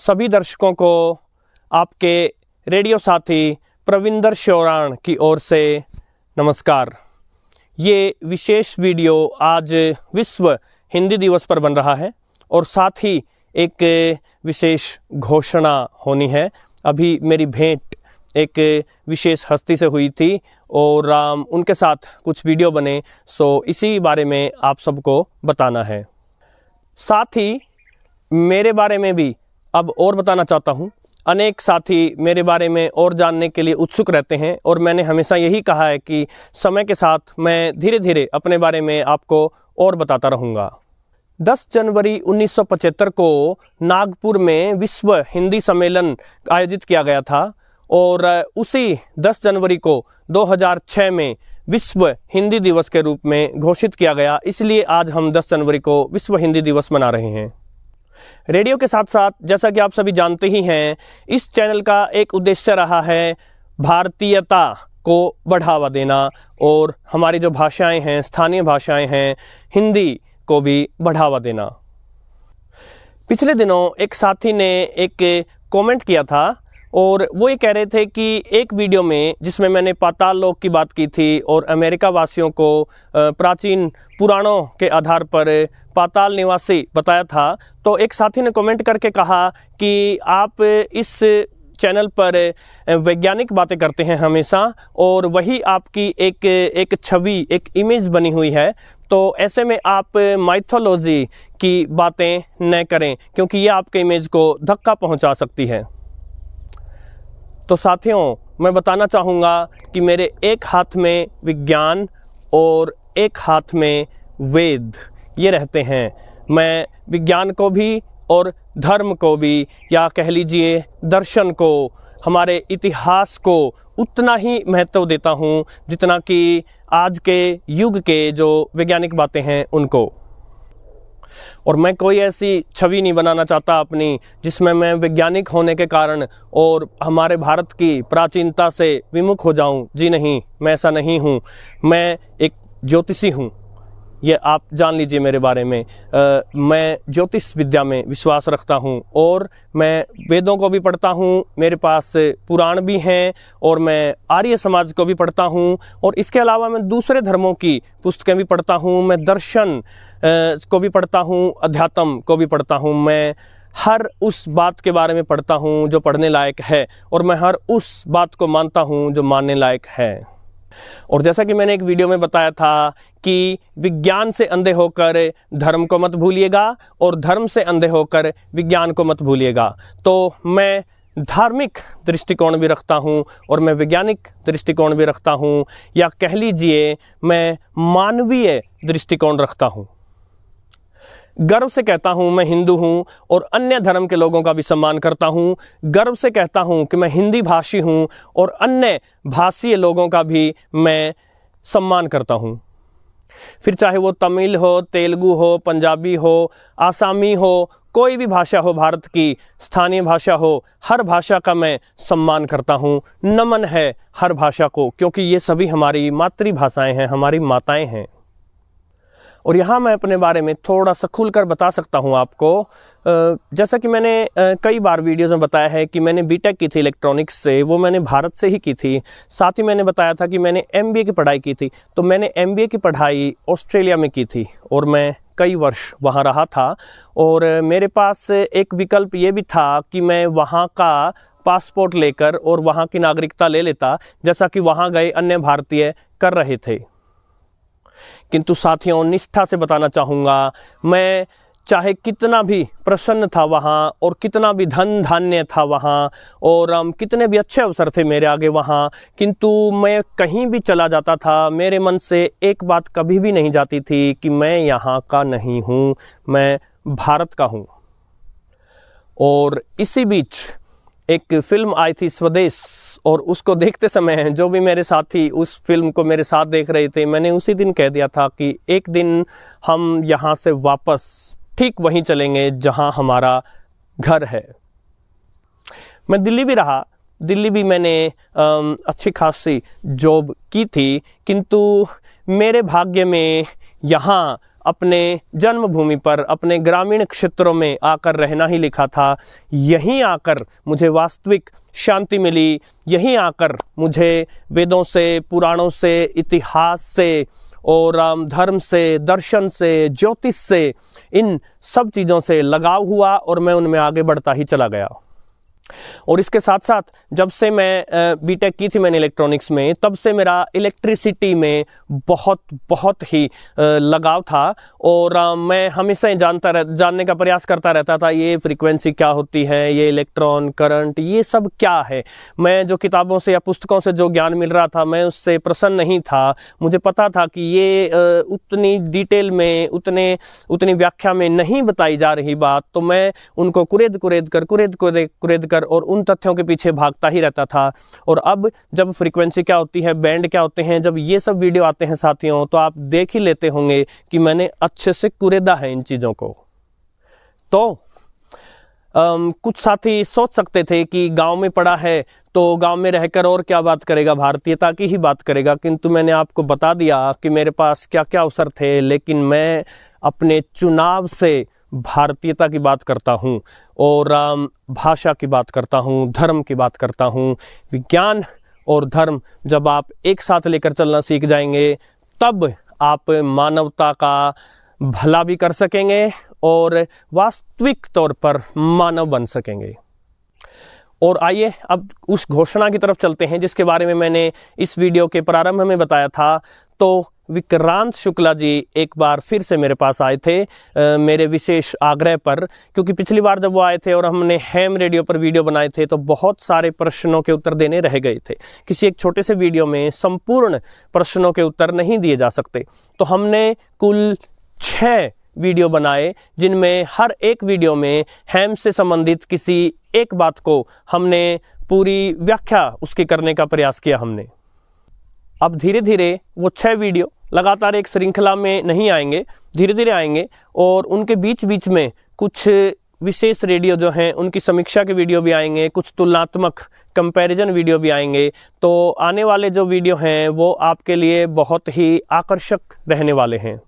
सभी दर्शकों को आपके रेडियो साथी प्रविंदर शौराण की ओर से नमस्कार। ये विशेष वीडियो आज विश्व हिंदी दिवस पर बन रहा है और साथ ही एक विशेष घोषणा होनी है। अभी मेरी भेंट एक विशेष हस्ती से हुई थी और उनके साथ कुछ वीडियो बने, सो इसी बारे में आप सबको बताना है। साथ ही मेरे बारे में भी अब और बताना चाहता हूँ। अनेक साथी मेरे बारे में और जानने के लिए उत्सुक रहते हैं और मैंने हमेशा यही कहा है कि समय के साथ मैं धीरे धीरे अपने बारे में आपको और बताता रहूँगा। 10 जनवरी 1975 को नागपुर में विश्व हिंदी सम्मेलन आयोजित किया गया था और उसी 10 जनवरी को 2006 में विश्व हिंदी दिवस के रूप में घोषित किया गया। इसलिए आज हम 10 जनवरी को विश्व हिंदी दिवस मना रहे हैं। रेडियो के साथ साथ जैसा कि आप सभी जानते ही हैं, इस चैनल का एक उद्देश्य रहा है भारतीयता को बढ़ावा देना और हमारी जो भाषाएं हैं, स्थानीय भाषाएं हैं, हिंदी को भी बढ़ावा देना। पिछले दिनों एक साथी ने एक कमेंट किया था और वो ये कह रहे थे कि एक वीडियो में जिसमें मैंने पाताल लोक की बात की थी और अमेरिका वासियों को प्राचीन पुराणों के आधार पर पाताल निवासी बताया था, तो एक साथी ने कमेंट करके कहा कि आप इस चैनल पर वैज्ञानिक बातें करते हैं हमेशा और वही आपकी एक छवि, एक इमेज बनी हुई है, तो ऐसे में आप माइथोलॉजी की बातें न करें क्योंकि ये आपके इमेज को धक्का पहुंचा सकती है। तो साथियों, मैं बताना चाहूँगा कि मेरे एक हाथ में विज्ञान और एक हाथ में वेद ये रहते हैं। मैं विज्ञान को भी और धर्म को भी, या कह लीजिए दर्शन को, हमारे इतिहास को उतना ही महत्व देता हूँ जितना कि आज के युग के जो वैज्ञानिक बातें हैं उनको। और मैं कोई ऐसी छवि नहीं बनाना चाहता अपनी जिसमें मैं वैज्ञानिक होने के कारण और हमारे भारत की प्राचीनता से विमुख हो जाऊं। जी नहीं, मैं ऐसा नहीं हूं। मैं एक ज्योतिषी हूं, ये आप जान लीजिए मेरे बारे में। मैं ज्योतिष विद्या में विश्वास रखता हूं और मैं वेदों को भी पढ़ता हूं, मेरे पास पुराण भी हैं और मैं आर्य समाज को भी पढ़ता हूं और इसके अलावा मैं दूसरे धर्मों की पुस्तकें भी पढ़ता हूं। मैं दर्शन को भी पढ़ता हूं, अध्यात्म को भी पढ़ता हूं। मैं हर उस बात के बारे में पढ़ता हूं जो पढ़ने लायक है और मैं हर उस बात को मानता हूं जो मानने लायक है। और जैसा कि मैंने एक वीडियो में बताया था कि विज्ञान से अंधे होकर धर्म को मत भूलिएगा और धर्म से अंधे होकर विज्ञान को मत भूलिएगा। तो मैं धार्मिक दृष्टिकोण भी रखता हूँ और मैं वैज्ञानिक दृष्टिकोण भी रखता हूँ, या कह लीजिए मैं मानवीय दृष्टिकोण रखता हूँ। गर्व से कहता हूँ मैं हिंदू हूँ और अन्य धर्म के लोगों का भी सम्मान करता हूँ। गर्व से कहता हूँ कि मैं हिंदी भाषी हूँ और अन्य भाषीय लोगों का भी मैं सम्मान करता हूँ। फिर चाहे वो तमिल हो, तेलुगु हो, पंजाबी हो, आसामी हो, कोई भी भाषा हो, भारत की स्थानीय भाषा हो, हर भाषा का मैं सम्मान करता हूँ। नमन है हर भाषा को, क्योंकि ये सभी हमारी मातृभाषाएं हैं, हमारी माताएं हैं। और यहाँ मैं अपने बारे में थोड़ा सा खुलकर बता सकता हूँ आपको। जैसा कि मैंने कई बार वीडियोज़ में बताया है कि मैंने बीटेक की थी इलेक्ट्रॉनिक्स से, वो मैंने भारत से ही की थी। साथ ही मैंने बताया था कि मैंने एमबीए की पढ़ाई की थी, तो मैंने एमबीए की पढ़ाई ऑस्ट्रेलिया में की थी और मैं कई वर्ष वहाँ रहा था। और मेरे पास एक विकल्प ये भी था कि मैं वहाँ का पासपोर्ट लेकर और वहाँ की नागरिकता ले लेता, जैसा कि वहाँ गए अन्य भारतीय कर रहे थे। किंतु साथियों, निष्ठा से बताना चाहूँगा, मैं चाहे कितना भी प्रसन्न था वहाँ और कितना भी धन धान्य था वहाँ और कितने भी अच्छे अवसर थे मेरे आगे वहाँ, किंतु मैं कहीं भी चला जाता था, मेरे मन से एक बात कभी भी नहीं जाती थी कि मैं यहाँ का नहीं हूँ, मैं भारत का हूँ। और इसी बीच एक फिल्म आई थी स्वदेश, और उसको देखते समय जो भी मेरे साथी उस फिल्म को मेरे साथ देख रहे थे, मैंने उसी दिन कह दिया था कि एक दिन हम यहाँ से वापस ठीक वहीं चलेंगे जहाँ हमारा घर है। मैं दिल्ली भी रहा, दिल्ली भी मैंने अच्छी खासी जॉब की थी, किंतु मेरे भाग्य में यहाँ अपने जन्मभूमि पर, अपने ग्रामीण क्षेत्रों में आकर रहना ही लिखा था। यहीं आकर मुझे वास्तविक शांति मिली, यहीं आकर मुझे वेदों से, पुराणों से, इतिहास से और धर्म से, दर्शन से, ज्योतिष से, इन सब चीज़ों से लगाव हुआ और मैं उनमें आगे बढ़ता ही चला गया। और इसके साथ साथ जब से मैं बीटेक की थी मैंने इलेक्ट्रॉनिक्स में, तब से मेरा इलेक्ट्रिसिटी में बहुत ही लगाव था और मैं हमेशा ही जानने का प्रयास करता रहता था, ये फ्रीक्वेंसी क्या होती है, ये इलेक्ट्रॉन, करंट, ये सब क्या है। मैं जो किताबों से या पुस्तकों से जो ज्ञान मिल रहा था, मैं उससे प्रसन्न नहीं था। मुझे पता था कि ये उतनी डिटेल में, उतनी व्याख्या में नहीं बताई जा रही बात, तो मैं उनको कुरेद कर और उन तथ्यों के पीछे भागता ही रहता था। और अब जब फ्रीक्वेंसी क्या होती है, बैंड क्या होते हैं, जब ये सब वीडियो आते हैं साथियों, तो आप देख ही लेते होंगे कि मैंने अच्छे से कुरेदा है इन चीज़ों को। तो कुछ साथी सोच सकते थे कि गांव में पड़ा है तो गांव में रहकर और क्या बात करेगा, भारतीयता की ही बात करेगा, किंतु मैंने आपको बता दिया कि मेरे पास क्या क्या अवसर थे, लेकिन मैं अपने चुनाव से भारतीयता की बात करता हूँ और भाषा की बात करता हूँ, धर्म की बात करता हूँ। विज्ञान और धर्म जब आप एक साथ लेकर चलना सीख जाएंगे, तब आप मानवता का भला भी कर सकेंगे और वास्तविक तौर पर मानव बन सकेंगे। और आइए अब उस घोषणा की तरफ चलते हैं जिसके बारे में मैंने इस वीडियो के प्रारंभ में बताया था। तो विक्रांत शुक्ला जी एक बार फिर से मेरे पास आए थे मेरे विशेष आग्रह पर, क्योंकि पिछली बार जब वो आए थे और हमने हैम रेडियो पर वीडियो बनाए थे तो बहुत सारे प्रश्नों के उत्तर देने रह गए थे। किसी एक छोटे से वीडियो में संपूर्ण प्रश्नों के उत्तर नहीं दिए जा सकते, तो हमने कुल 6 वीडियो बनाए, जिनमें हर एक वीडियो में हैम से संबंधित किसी एक बात को हमने पूरी व्याख्या उसकी करने का प्रयास किया हमने। अब धीरे धीरे वो 6 वीडियो लगातार एक श्रृंखला में नहीं आएंगे, धीरे धीरे आएंगे और उनके बीच बीच में कुछ विशेष रेडियो जो हैं उनकी समीक्षा के वीडियो भी आएंगे, कुछ तुलनात्मक कंपैरिजन वीडियो भी आएंगे। तो आने वाले जो वीडियो हैं वो आपके लिए बहुत ही आकर्षक रहने वाले हैं।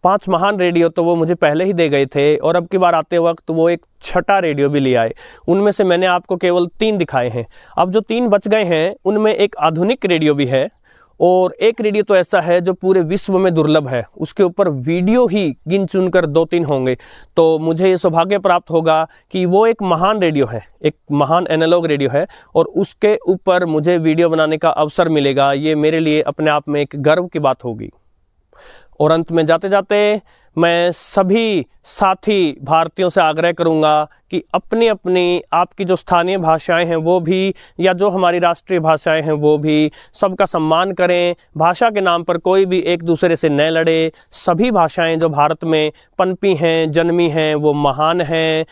5 महान रेडियो तो वो मुझे पहले ही दे गए थे और अब की बार आते वक्त वो एक 6ठा रेडियो भी ले आए। उनमें से मैंने आपको केवल 3 दिखाए हैं। अब जो 3 बच गए हैं उनमें एक आधुनिक रेडियो भी है और एक रेडियो तो ऐसा है जो पूरे विश्व में दुर्लभ है, उसके ऊपर वीडियो ही गिन चुनकर 2-3 होंगे। तो मुझे ये सौभाग्य प्राप्त होगा कि वो एक महान रेडियो है, एक महान एनालॉग रेडियो है और उसके ऊपर मुझे वीडियो बनाने का अवसर मिलेगा। ये मेरे लिए अपने आप में एक गर्व की बात होगी। और अंत में जाते जाते मैं सभी साथी भारतीयों से आग्रह करूंगा कि अपनी अपनी आपकी जो स्थानीय भाषाएं हैं वो भी, या जो हमारी राष्ट्रीय भाषाएं हैं वो भी, सबका सम्मान करें। भाषा के नाम पर कोई भी एक दूसरे से न लड़े। सभी भाषाएं जो भारत में पनपी हैं, जन्मी हैं, वो महान हैं।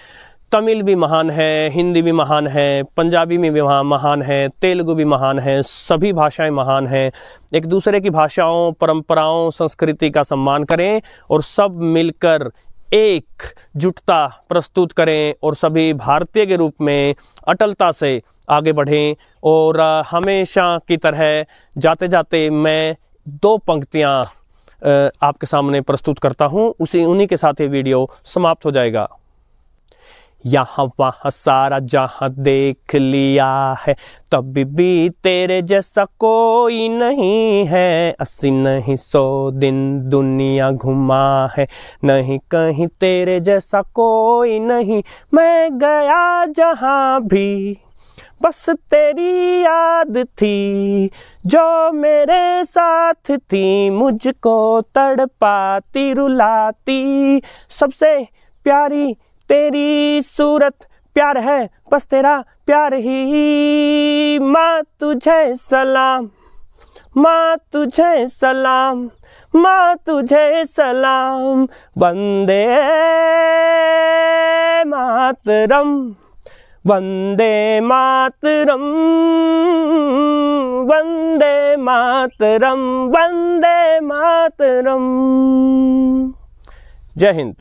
तमिल भी महान है, हिंदी भी महान है, पंजाबी में भी महान है, तेलुगु भी महान है, सभी भाषाएं महान हैं। एक दूसरे की भाषाओं, परंपराओं, संस्कृति का सम्मान करें और सब मिलकर एक जुटता प्रस्तुत करें और सभी भारतीय के रूप में अटलता से आगे बढ़ें। और हमेशा की तरह जाते जाते मैं 2 पंक्तियां आपके सामने प्रस्तुत करता हूं, उन्हीं के साथ ये वीडियो समाप्त हो जाएगा। यहाँ वहाँ सारा जहाँ देख लिया है, तब भी तेरे जैसा कोई नहीं है। 80 नहीं 100 दिन दुनिया घुमा है, नहीं कहीं तेरे जैसा कोई नहीं। मैं गया जहाँ भी बस तेरी याद थी, जो मेरे साथ थी मुझको तड़पाती रुलाती। सबसे प्यारी तेरी सूरत, प्यार है बस तेरा प्यार ही। माँ तुझे सलाम, माँ तुझे सलाम, माँ तुझे सलाम। वंदे मातरम, वंदे मातरम, वंदे मातरम, वंदे मातरम। जय हिंद।